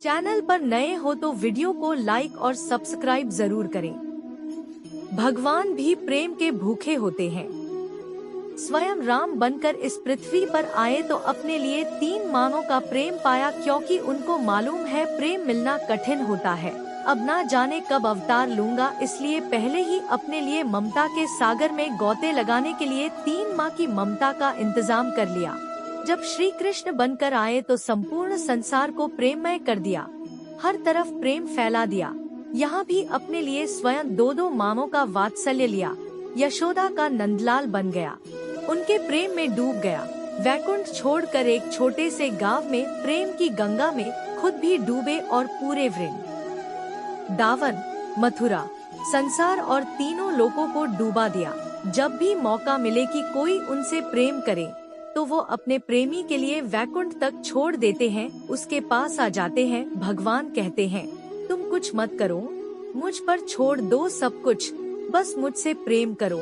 Channel पर नए हो तो वीडियो को लाइक और सब्सक्राइब जरूर करें। भगवान भी प्रेम के भूखे होते हैं। स्वयं राम बनकर इस पृथ्वी पर आए तो अपने लिए 3 मांगों का प्रेम पाया, क्योंकि उनको मालूम है प्रेम मिलना कठिन होता है। अब ना जाने कब अवतार लूंगा, इसलिए पहले ही अपने लिए ममता के सागर में गोते लगाने के लिए 3 माह की ममता का इंतजाम कर लिया। जब श्री कृष्ण बनकर आए तो संपूर्ण संसार को प्रेममय कर दिया, हर तरफ प्रेम फैला दिया। यहाँ भी अपने लिए स्वयं 2 मामों का वात्सल्य लिया। यशोदा का नंदलाल बन गया, उनके प्रेम में डूब गया। वैकुंठ छोड़कर एक छोटे से गांव में प्रेम की गंगा में खुद भी डूबे और पूरे वृंदावन, मथुरा, संसार और तीनों लोगों को डूबा दिया। जब भी मौका मिले कि कोई उनसे प्रेम करे तो वो अपने प्रेमी के लिए वैकुंठ तक छोड़ देते हैं, उसके पास आ जाते हैं। भगवान कहते हैं, तुम कुछ मत करो, मुझ पर छोड़ दो सब कुछ, बस मुझसे प्रेम करो,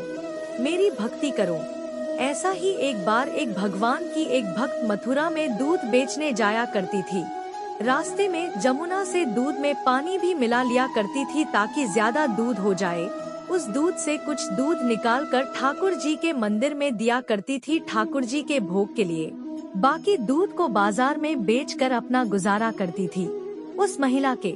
मेरी भक्ति करो। ऐसा ही एक बार एक भगवान की एक भक्त मथुरा में दूध बेचने जाया करती थी। रास्ते में जमुना से दूध में पानी भी मिला लिया करती थी ताकि ज्यादा दूध हो जाए। उस दूध से कुछ दूध निकालकर ठाकुर जी के मंदिर में दिया करती थी, ठाकुर जी के भोग के लिए। बाकी दूध को बाजार में बेचकर अपना गुजारा करती थी। उस महिला के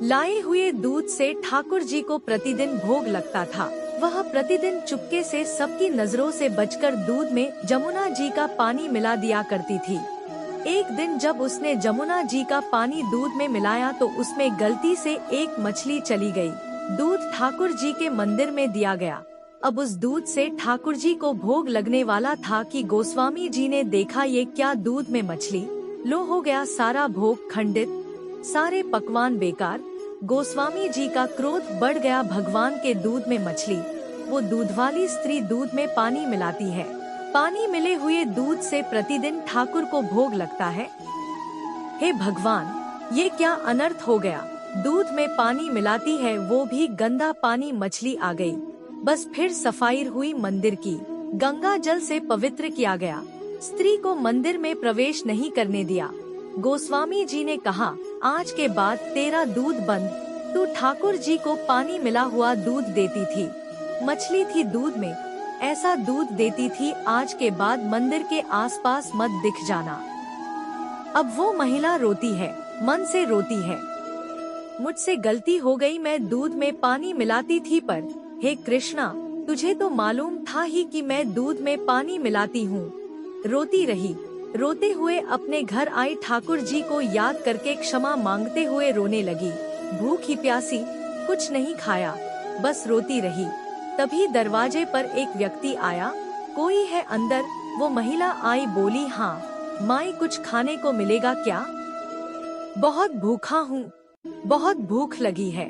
लाए हुए दूध से ठाकुर जी को प्रतिदिन भोग लगता था। वह प्रतिदिन चुपके से सबकी नजरों से बचकर दूध में जमुना जी का पानी मिला दिया करती थी। एक दिन जब उसने जमुना जी का पानी दूध में मिलाया तो उसमें गलती से एक मछली चली गई। दूध ठाकुर जी के मंदिर में दिया गया। अब उस दूध से ठाकुर जी को भोग लगने वाला था कि गोस्वामी जी ने देखा ये क्या, दूध में मछली, लो हो गया सारा भोग खंडित, सारे पकवान बेकार। गोस्वामी जी का क्रोध बढ़ गया, भगवान के दूध में मछली। वो दूध वाली स्त्री दूध में पानी मिलाती है, पानी मिले हुए दूध से प्रतिदिन ठाकुर को भोग लगता है। हे भगवान, ये क्या अनर्थ हो गया। दूध में पानी मिलाती है, वो भी गंदा पानी, मछली आ गई। बस फिर सफाई हुई मंदिर की, गंगा जल से पवित्र किया गया। स्त्री को मंदिर में प्रवेश नहीं करने दिया। गोस्वामी जी ने कहा, आज के बाद तेरा दूध बंद। तू ठाकुर जी को पानी मिला हुआ दूध देती थी, मछली थी दूध में, ऐसा दूध देती थी, आज के बाद मंदिर के आसपास मत दिख जाना। अब वो महिला रोती है, मन से रोती है, मुझसे गलती हो गई, मैं दूध में पानी मिलाती थी, पर हे कृष्णा, तुझे तो मालूम था ही कि मैं दूध में पानी मिलाती हूँ। रोती रही, रोते हुए अपने घर आई, ठाकुर जी को याद करके क्षमा मांगते हुए रोने लगी। भूखी प्यासी, कुछ नहीं खाया, बस रोती रही। तभी दरवाजे पर एक व्यक्ति आया, कोई है अंदर? वो महिला आई, बोली, हाँ माई, कुछ खाने को मिलेगा क्या? बहुत भूखा हूँ, बहुत भूख लगी है।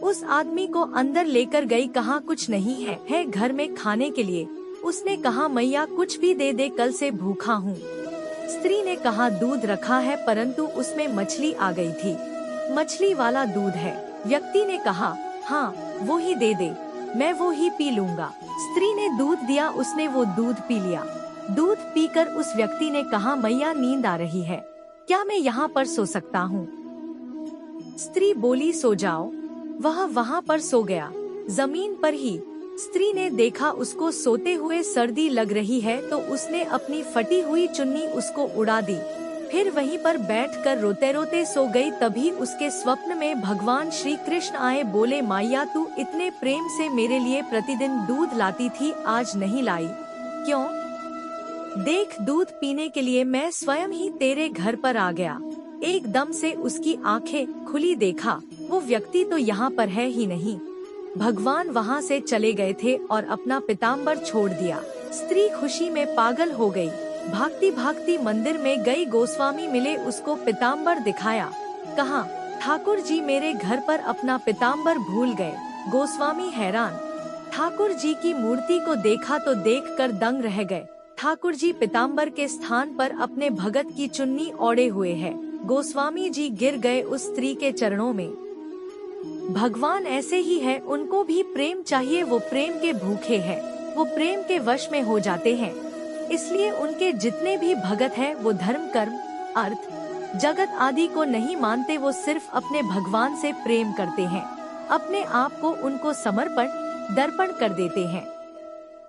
उस आदमी को अंदर लेकर गई, कहा कुछ नहीं है घर में खाने के लिए। उसने कहा, मैया कुछ भी दे दे, कल से भूखा हूँ। स्त्री ने कहा, दूध रखा है, परंतु उसमें मछली आ गई थी, मछली वाला दूध है। व्यक्ति ने कहा, हाँ वो ही दे दे, मैं वो ही पी लूंगा। स्त्री ने दूध दिया, उसने वो दूध पी लिया। दूध पीकर उस व्यक्ति ने कहा, मैया नींद आ रही है, क्या मैं यहाँ पर सो सकता हूँ? स्त्री बोली, सो जाओ। वह वहाँ पर सो गया, जमीन पर ही। स्त्री ने देखा उसको सोते हुए सर्दी लग रही है तो उसने अपनी फटी हुई चुन्नी उसको उड़ा दी, फिर वहीं पर बैठकर रोते रोते सो गई। तभी उसके स्वप्न में भगवान श्री कृष्ण आए, बोले, माइया तू इतने प्रेम से मेरे लिए प्रतिदिन दूध लाती थी, आज नहीं लाई, क्यों? देख, दूध पीने के लिए मैं स्वयं ही तेरे घर पर आ गया। एकदम से उसकी आंखें खुली, देखा वो व्यक्ति तो यहाँ पर है ही नहीं। भगवान वहाँ से चले गए थे और अपना पीताम्बर छोड़ दिया। स्त्री खुशी में पागल हो गई, भागती भागती मंदिर में गई। गोस्वामी मिले, उसको पीताम्बर दिखाया, कहा, ठाकुर जी मेरे घर पर अपना पीताम्बर भूल गए। गोस्वामी हैरान, ठाकुर जी की मूर्ति को देखा तो देखकर दंग रह गए। ठाकुर जी पीताम्बर के स्थान पर अपने भगत की चुन्नी ओढ़े हुए है। गोस्वामी जी गिर गए उस स्त्री के चरणों में। भगवान ऐसे ही है, उनको भी प्रेम चाहिए, वो प्रेम के भूखे हैं, वो प्रेम के वश में हो जाते हैं। इसलिए उनके जितने भी भगत हैं वो धर्म, कर्म, अर्थ, जगत आदि को नहीं मानते, वो सिर्फ अपने भगवान से प्रेम करते हैं, अपने आप को उनको समर्पण दर्पण कर देते हैं।